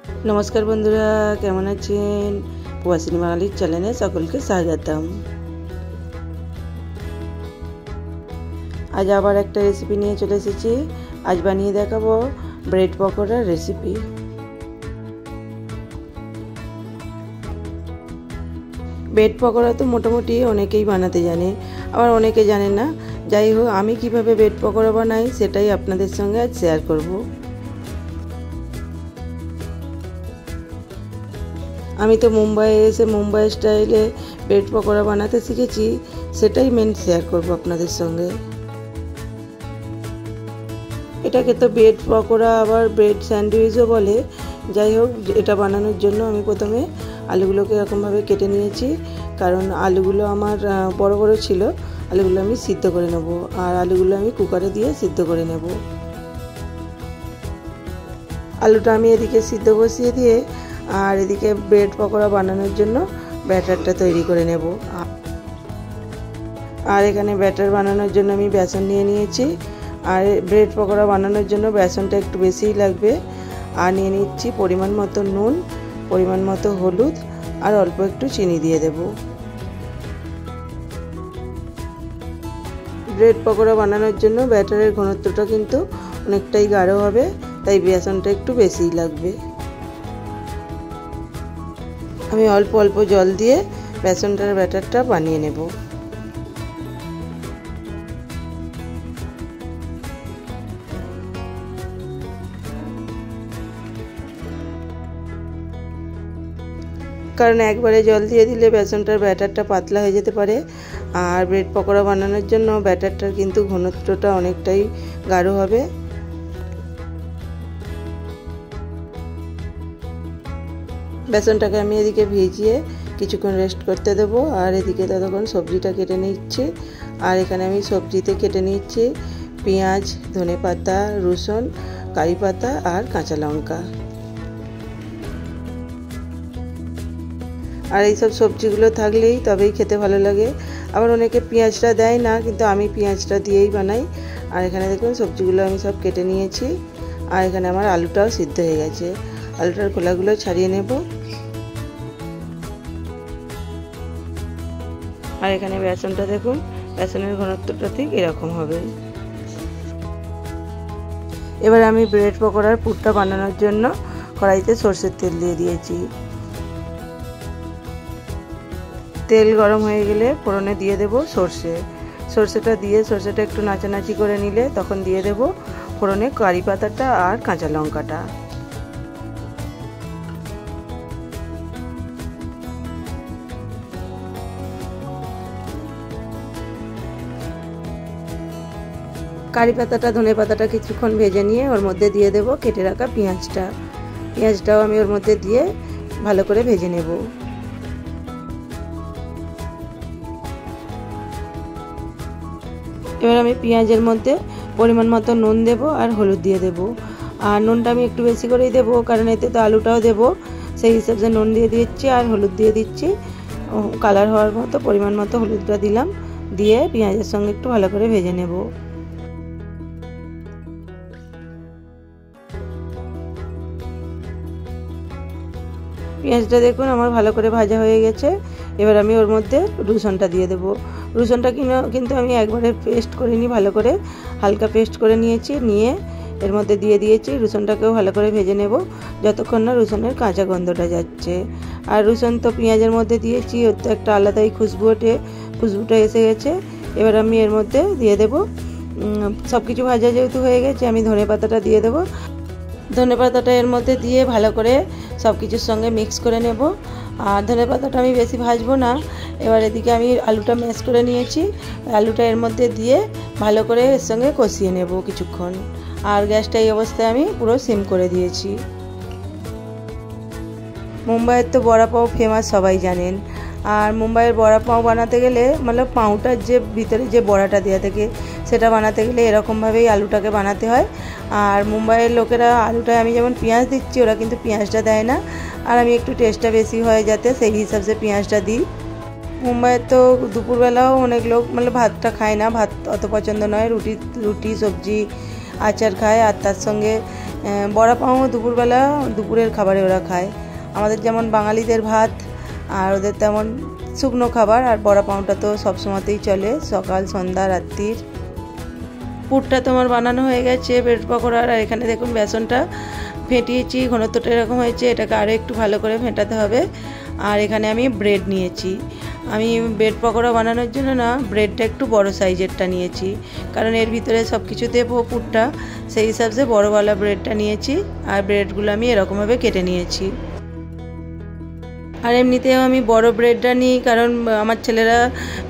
नमस्कार बंधुरा केमन आছেন প্রবাসী বাঙালির চ্যানেলে সকলকে স্বাগতম। आज আবার একটা রেসিপি নিয়ে চলে এসেছি। আজ বানিয়ে দেখাবো ব্রেড পকোড়ার রেসিপি। ব্রেড পকোড়া তো মোটামুটি অনেকেই বানাতে জানে, আবার অনেকে জানে না। যাই হোক, আমি কিভাবে ব্রেড পকোড়া বানাই সেটাই আপনাদের সঙ্গে আজ শেয়ার করব। আমি তো মুম্বাইয়ে এসে মুম্বাই স্টাইলে ব্রেড পকোড়া বানাতে শিখেছি, সেটাই মেন শেয়ার করব আপনাদের সঙ্গে। এটাকে তো ব্রেড পকোড়া আবার ব্রেড স্যান্ডউইচও বলে। যাই হোক, এটা বানানোর জন্য আমি প্রথমে আলুগুলোকে এরকমভাবে কেটে নিয়েছি, কারণ আলুগুলো আমার বড় বড় ছিল। আলুগুলো আমি সিদ্ধ করে নেব, আর আলুগুলো আমি কুকারে দিয়ে সিদ্ধ করে নেব। আলুটা আমি এদিকে সিদ্ধ বসিয়ে দিয়ে আর এদিকে ব্রেড পকোড়া বানানোর জন্য ব্যাটারটা তৈরি করে নেব। আর এখানে ব্যাটার বানানোর জন্য আমি বেসন নিয়ে নিয়েছি, আর ব্রেড পকোড়া বানানোর জন্য বেসনটা একটু বেশিই লাগবে। আর নিয়ে নিচ্ছি পরিমাণ মতো নুন, পরিমাণ মতো হলুদ, আর অল্প একটু চিনি দিয়ে দেব। ব্রেড পকোড়া বানানোর জন্য ব্যাটারের ঘনত্বটা কিন্তু অনেকটাই গাঢ় হবে, তাই বেসনটা একটু বেশিই লাগবে। আমি অল্প অল্প জল দিয়ে বেসনটার ব্যাটারটা বানিয়ে নেব। কারণ একবারে জল দিয়ে দিলে বেসনটার ব্যাটারটা পাতলা হয়ে যেতে পারে, আর ব্রেড পকোড়া বানানোর জন্য ব্যাটারটার কিন্তু ঘনত্বটা অনেকটাই গাঢ় হবে। বেসনটাকে আমি এদিকে ভিজিয়ে কিছুক্ষণ রেস্ট করতে দেবো, আর এদিকে ততক্ষণ সবজিটা কেটে নিচ্ছি। আর এখানে আমি সবজিতে কেটে নিচ্ছি পেঁয়াজ, ধনেপাতা, রসুন, কারি পাতা আর কাঁচা লঙ্কা। আর এইসব সবজিগুলো থাকলেই তবেই খেতে ভালো লাগে। আবার অনেকে পেঁয়াজটা দেয় না, কিন্তু আমি পেঁয়াজটা দিয়েই বানাই। আর এখানে দেখুন সবজিগুলো আমি সব কেটে নিয়েছি, আর এখানে আমার আলুটাও সিদ্ধ হয়ে গেছে। আলুটার খোলাগুলো ছাড়িয়ে নেব। আর এখানে বেসনটা দেখুন, বেসনের ঘনত্বটা ঠিক এরকম হবে। এবার আমি ব্রেড পকোড়ার পুরটা বানানোর জন্য কড়াইতে সরষের তেল দিয়ে দিয়েছি। তেল গরম হয়ে গেলে ফোড়নে দিয়ে দেব সরষে। সরষেটা দিয়ে সরষেটা একটু নাচানাচি করে নিলে তখন দিয়ে দেব ফোড়নে কারি পাতাটা আর কাঁচা লঙ্কাটা। কারি পাতাটা ধনে পাতাটা কিছুক্ষণ ভেজে নিয়ে ওর মধ্যে দিয়ে দেব কেটে রাখা পেঁয়াজটা। পেঁয়াজটাও আমি ওর মধ্যে দিয়ে ভালো করে ভেজে নেব। এবার আমি পেঁয়াজের মধ্যে পরিমাণ মতো নুন দেব আর হলুদ দিয়ে দেব। আর নুনটা আমি একটু বেশি করেই দেবো, কারণ এতে তো আলুটাও দেবো, সেই হিসাবে নুন দিয়ে দিচ্ছি আর হলুদ দিয়ে দিচ্ছি। কালার হওয়ার মতো পরিমাণ মতো হলুদটা দিলাম, দিয়ে পেঁয়াজের সঙ্গে একটু ভালো করে ভেজে নেব। পেঁয়াজটা দেখুন আমার ভালো করে ভাজা হয়ে গেছে। এবার আমি ওর মধ্যে রসুনটা দিয়ে দেবো। রসুনটা কিন্তু আমি একবারে পেস্ট করিনি, ভালো করে হালকা পেস্ট করে নিয়েছি, নিয়ে এর মধ্যে দিয়ে দিয়েছি। রসুনটাকেও ভালো করে ভেজে নেব যতক্ষণ না রসুনের কাঁচা গন্ধটা যাচ্ছে। আর রসুন তো পেঁয়াজের মধ্যে দিয়েছি, ওর তো একটা আলাদাই খুশবুটা এসে গেছে। এবার আমি এর মধ্যে দিয়ে দেব সব কিছু ভাজা যেহেতু হয়ে গেছে, আমি ধনে পাতাটা দিয়ে দেবো। ধনে পাতাটা এর মধ্যে দিয়ে ভালো করে সব কিছুর সঙ্গে মিক্স করে নেব। আর ধনে পাতাটা আমি বেশি ভাজবো না। এবার এদিকে আমি আলুটা ম্যাশ করে নিয়েছি, আলুটা এর মধ্যে দিয়ে ভালো করে এর সঙ্গে কষিয়ে নেব কিছুক্ষণ। আর গ্যাসটা এই অবস্থায় আমি পুরো সিম করে দিয়েছি। মুম্বাইয়ের তো বড়া পাও ফেমাস, সবাই জানেন। আর মুম্বাইয়ের বড়া পাও বানাতে গেলে মানে পাউটার যে ভিতরে যে বড়াটা দেওয়া থাকে সেটা বানাতে গেলে এরকমভাবেই আলুটাকে বানাতে হয়। আর মুম্বাইয়ের লোকেরা আলুটায় আমি যেমন পেঁয়াজ দিচ্ছি, ওরা কিন্তু পেঁয়াজটা দেয় না। আর আমি একটু টেস্টটা বেশি হয় যাতে, সেই হিসাবে পেঁয়াজটা দিই। মুম্বাইয়ের তো দুপুরবেলাও অনেক লোক মানে ভাতটা খায় না, ভাত অত পছন্দ নয়, রুটি সবজি আচার খায়, আর তার সঙ্গে বড়া পাও দুপুরবেলা দুপুরের খাবারে ওরা খায়। আমাদের যেমন বাঙালিদের ভাত আর ওদের তেমন শুকনো খাবার। আর বড়া পাওটা তো সবসময়তেই চলে, সকাল সন্ধ্যা রাত্রির। পুরটা তোমার বানানো হয়ে গেছে ব্রেড পকোড়ার। আর এখানে দেখুন বেসনটা ফেটিয়েছি, ঘনত্বটা এরকম হয়েছে, এটাকে আরও একটু ভালো করে ফেটাতে হবে। আর এখানে আমি ব্রেড নিয়েছি। আমি ব্রেড পকোড়া বানানোর জন্য না ব্রেডটা একটু বড় সাইজেরটা নিয়েছি, কারণ এর ভিতরে সব কিছু দেবো পুরটা, সেই হিসাবে বড়ওয়ালা ব্রেডটা নিয়েছি। আর ব্রেডগুলো আমি এরকমভাবে কেটে নিয়েছি। আর এমনিতেও আমি বড় ব্রেডটা নিই, কারণ আমার ছেলেরা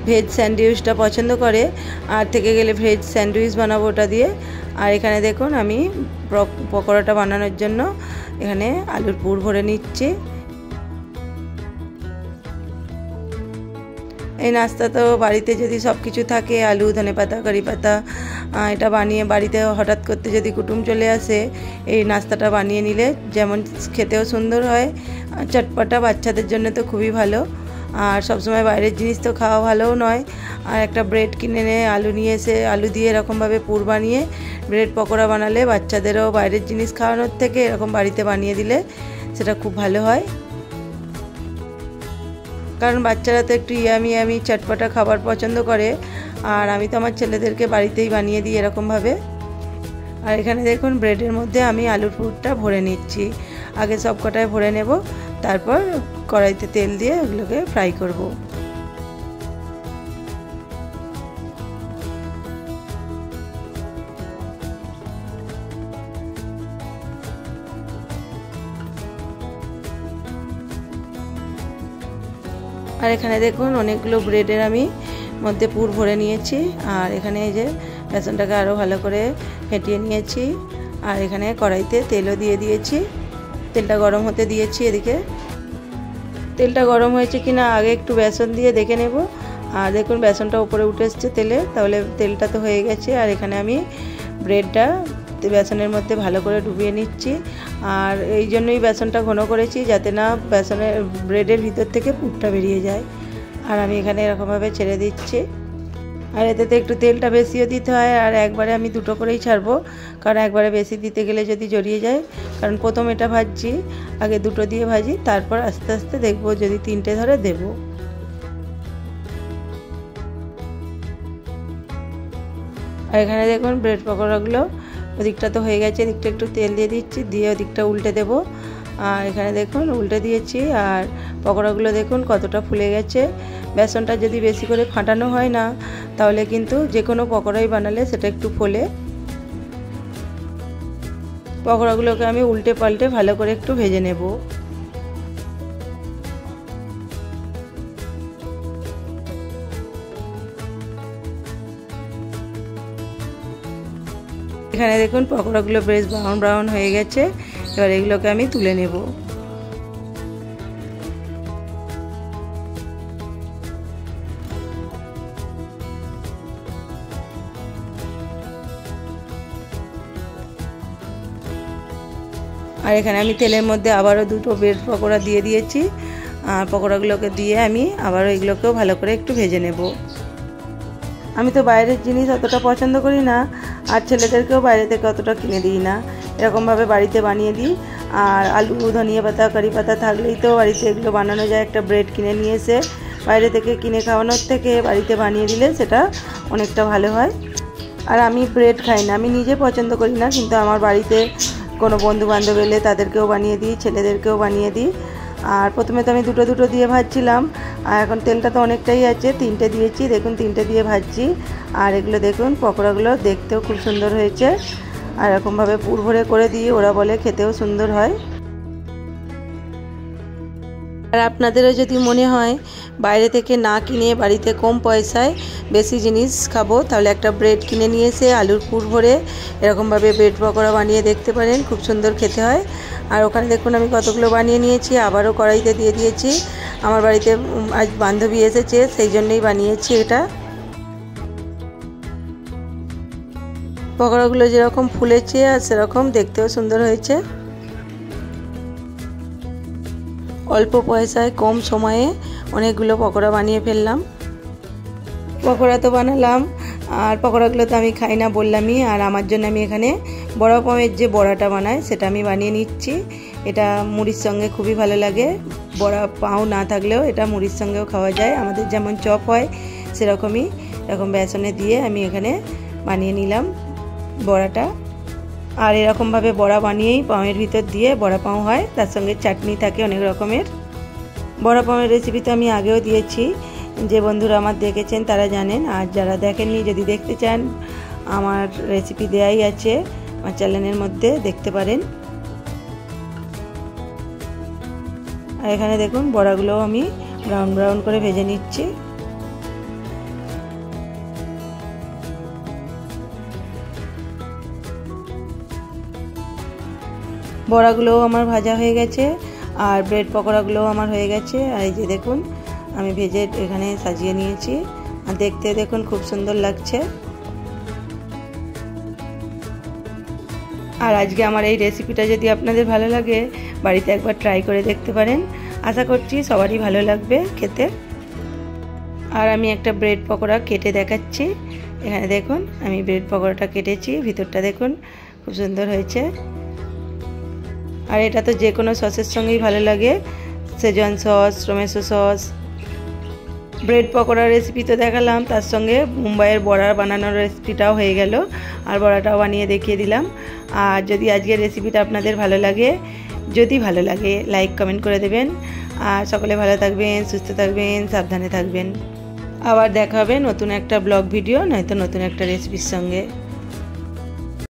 ভেজ স্যান্ডউইচটা পছন্দ করে, আর থেকে গেলে ভেজ স্যান্ডউইচ বানাবো ওটা দিয়ে। আর এখানে দেখুন আমি পকোড়াটা বানানোর জন্য এখানে আলুর পুর ভরে নিচ্ছি। এই নাস্তা তো বাড়িতে যদি সব কিছু থাকে, আলু ধনেপাতা কারি পাতা, এটা বানিয়ে বাড়িতে হঠাৎ করতে যদি কুটুম চলে আসে, এই নাস্তাটা বানিয়ে নিলে যেমন খেতেও সুন্দর হয়, চটপটা, বাচ্চাদের জন্য তো খুবই ভালো। আর সবসময় বাইরের জিনিস তো খাওয়া ভালোও নয়। আর একটা ব্রেড কিনে এনে আলু নিয়ে এসে আলু দিয়ে এরকমভাবে পুর বানিয়ে ব্রেড পকোড়া বানালে বাচ্চাদেরও বাইরের জিনিস খাওয়ানোর থেকে এরকম বাড়িতে বানিয়ে দিলে সেটা খুব ভালো হয়। কারণ বাচ্চারা তো একটু ইয়ামি চটপটা খাবার পছন্দ করে। আর আমি তো আমার ছেলেদেরকে বাড়িতেই বানিয়ে দিই এরকমভাবে। আর এখানে দেখুন ব্রেডের মধ্যে আমি আলুর পুরটা ভরে নিচ্ছি। আগে সব কটায় ভরে নেব, তারপর কড়াইতে তেল দিয়ে ওগুলোকে ফ্রাই করব। আর এখানে দেখুন অনেকগুলো ব্রেডের আমি মধ্যে পুর ভরে নিয়েছি। আর এখানে এই যে বেসনটাকে আরও ভালো করে ফেটিয়ে নিয়েছি। আর এখানে কড়াইতে তেলও দিয়ে দিয়েছি, তেলটা গরম হতে দিয়েছি। এদিকে তেলটা গরম হয়েছে কিনা আগে একটু বেসন দিয়ে দেখে নেব। আর দেখুন বেসনটা উপরে উঠে এসছে তেলে, তাহলে তেলটা তো হয়ে গেছে। আর এখানে আমি ব্রেডটা বেসনের মধ্যে ভালো করে ডুবিয়ে নিচ্ছি। আর এই জন্যই বেসনটা ঘন করেছি, যাতে না বেসনের ব্রেডের ভিতর থেকে পুরটা বেরিয়ে যায়। আর আমি এখানে এরকমভাবে ছেড়ে দিচ্ছি। আর এতে একটু তেলটা বেশিও দিতে হয়। আর একবারে আমি দুটো করেই ছাড়বো, কারণ একবারে বেশি দিতে গেলে যদি জড়িয়ে যায়। কারণ প্রথম এটা ভাজছি, আগে দুটো দিয়ে ভাজি, তারপর আস্তে আস্তে দেখবো যদি তিনটে ধরে দেবো। আর এখানে দেখুন ব্রেড পকোড়াগুলো ওদিকটা তো হয়ে গেছে, এদিকটা একটু তেল দিয়ে দিচ্ছি, দিয়ে ওদিকটা উল্টে দেবো। আর এখানে দেখুন উল্টে দিয়েছি। আর পকোড়াগুলো দেখুন কতটা ফুলে গেছে। বেসনটা যদি বেশি করে ফাটানো হয় না, তাহলে কিন্তু যে কোনো পকোড়াই বানালে সেটা একটু ফোলে। পকোড়াগুলোকে আমি উল্টে পাল্টে ভালো করে একটু ভেজে নেব। এখানে দেখুন পকোড়াগুলো বেশ ব্রাউন ব্রাউন হয়ে গেছে। এবার এগুলোকে আমি তুলে নেব। আর এখানে আমি তেলের মধ্যে আবারও দুটো ব্রেড পকোড়া দিয়ে দিয়েছি। আর পকোড়াগুলোকে দিয়ে আমি আবারও এগুলোকেও ভালো করে একটু ভেজে নেব। আমি তো বাইরের জিনিস অতটা পছন্দ করি না, আর ছেলেদেরকেও বাইরে থেকে অতটা কিনে দিই না, এরকমভাবে বাড়িতে বানিয়ে দিই। আর আলু ধনিয়া পাতা কারি পাতা থাকলেই তো বাড়িতে এগুলো বানানো যায়। একটা ব্রেড কিনে নিয়ে এসে বাইরে থেকে কিনে খাওয়ানোর থেকে বাড়িতে বানিয়ে দিলে সেটা অনেকটা ভালো হয়। আর আমি ব্রেড খাই না, আমি নিজে পছন্দ করি না, কিন্তু আমার বাড়িতে কোনো বন্ধু বান্ধব এলে তাদেরকেও বানিয়ে দিই, ছেলেদেরকেও বানিয়ে দিই। আর প্রথমে তো আমি দুটো দুটো দিয়ে ভাজছিলাম, আর এখন তেলটা তো অনেকটাই আছে, তিনটে দিয়েছি। দেখুন তিনটে দিয়ে ভাজছি। আর এগুলো দেখুন পকোড়াগুলো দেখতেও খুব সুন্দর হয়েছে। আর এরকমভাবে পুর ভরে করে দিই, ওরা বলে খেতেও সুন্দর হয়। আর আপনাদেরও যদি মনে হয় বাইরে থেকে না কিনে বাড়িতে কম পয়সায় বেশি জিনিস খাবো, তাহলে একটা ব্রেড কিনে নিয়ে এসে আলুর পুর ভরে এরকমভাবে ব্রেড পকোড়া বানিয়ে দেখতে পারেন, খুব সুন্দর খেতে হয়। আর ওখানে দেখুন আমি কতগুলো বানিয়ে নিয়েছি, আবারও কড়াইতে দিয়ে দিয়েছি। আমার বাড়িতে আজ বান্ধবী এসেছে, সেই জন্যই বানিয়েছি এটা। পকোড়াগুলো যেরকম ফুলেছে আর সেরকম দেখতেও সুন্দর হয়েছে। অল্প পয়সায় কম সময়ে অনেকগুলো পকোড়া বানিয়ে ফেললাম। পকোড়া তো বানালাম, আর পকোড়াগুলো তো আমি খাই না বললামই। আর আমার জন্য আমি এখানে বড়া পাউয়ের যে বড়াটা বানায় সেটা আমি বানিয়ে নিচ্ছি। এটা মুড়ির সঙ্গে খুবই ভালো লাগে। বড়া পাউ না থাকলেও এটা মুড়ির সঙ্গেও খাওয়া যায়। আমাদের যেমন চপ হয় সেরকমই, এরকম বেসনে দিয়ে আমি এখানে বানিয়ে নিলাম বড়াটা। আর এরকমভাবে বড়া বানিয়েই পাউয়ের ভিতর দিয়ে বড়া পাউ হয়, তার সঙ্গে চাটনি থাকে অনেক রকমের। বড়া পাউয়ের রেসিপি তো আমি আগেও দিয়েছি, যে বন্ধুরা আমার দেখেছেন তারা জানেন, আর যারা দেখেননি যদি দেখতে চান আমার রেসিপি দেয়াই আছে আমার চ্যানেলের মধ্যে, দেখতে পারেন। আর এখানে দেখুন বড়াগুলো আমি ব্রাউন ব্রাউন করে ভেজে নিচ্ছি। বড়াগুলোও আমার ভাজা হয়ে গেছে আর ব্রেড পকোড়াগুলোও আমার হয়ে গেছে। আর এই যে দেখুন আমি ভেজে এখানে সাজিয়ে নিয়েছি, আর দেখতে দেখুন খুব সুন্দর লাগছে। আর আজকে আমার এই রেসিপিটা যদি আপনাদের ভালো লাগে বাড়িতে একবার ট্রাই করে দেখতে পারেন, আশা করছি সবারই ভালো লাগবে খেতে। আর আমি একটা ব্রেড পকোড়া কেটে দেখাচ্ছি। এখানে দেখুন আমি ব্রেড পকোড়াটা কেটেছি, ভিতরটা দেখুন খুব সুন্দর হয়েছে। আর এটা তো যে কোনো সসের সঙ্গেই ভালো লাগে, schezwan sauce, tomato sauce. Bread পকোড়ার রেসিপি তো দেখালাম, তার সঙ্গে মুম্বাইয়ের বড়া বানানোর রেসিপিটাও হয়ে গেল, আর বড়াটাও বানিয়ে দেখিয়ে দিলাম। আর যদি আজকের রেসিপিটা আপনাদের ভালো লাগে, যদি ভালো লাগে লাইক কমেন্ট করে দেবেন। আর সকলে ভালো থাকবেন, সুস্থ থাকবেন, সাবধানে থাকবেন। আবার দেখা হবে নতুন একটা ব্লগ ভিডিও নয়তো নতুন একটা রেসিপির সঙ্গে।